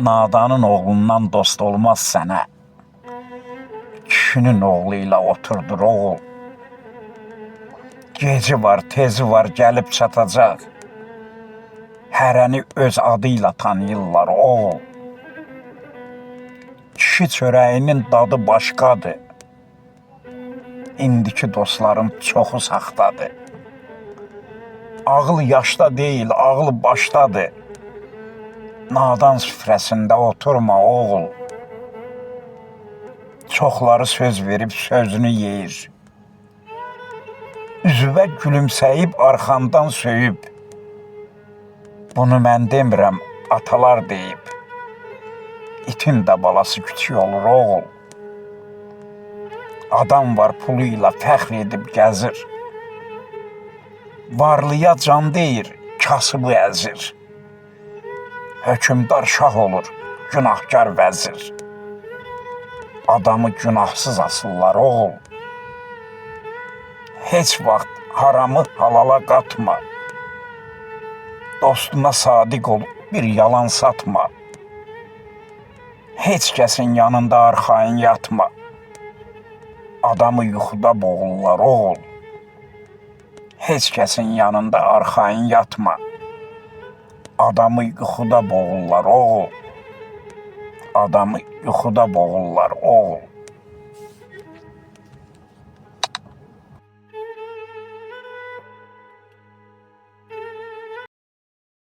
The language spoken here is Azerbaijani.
Nadanın oğlundan dost olmaz sənə. Kişinin oğlu ilə oturdur oğul. Geci var, tezi var, gəlib çatacaq. Hərəni öz adıyla tanıyırlar oğul. Kişi çörəyinin dadı başqadır. İndiki dostların çoxu saxtadır. Ağıl yaşda deyil, ağıl başdadır. Nadan süfrəsində oturma oğul. Çoxları söz verib sözünü yeyir. Üzvə gülümsəyib arxandan söyüb. Bunu mən demirəm, atalar deyib. İtin də balası küçük olur oğul. Adam var pulu ilə fəxr edib gəzir. Varlıya can deyir, kasıbı əzir. Hökümdar şah olur, günahkar vəzir. Adamı günahsız asırlar oğul. Heç vaxt haramı halala qatma. Dostuna sadiq ol, bir yalan satma. Heç kəsin yanında arxayın yatma. Adamı yuxuda boğurlar oğul. Heç kəsin yanında arxayın yatma. Adamı yuxuda boğurlar oğul. Adamı yuxuda boğurlar oğul.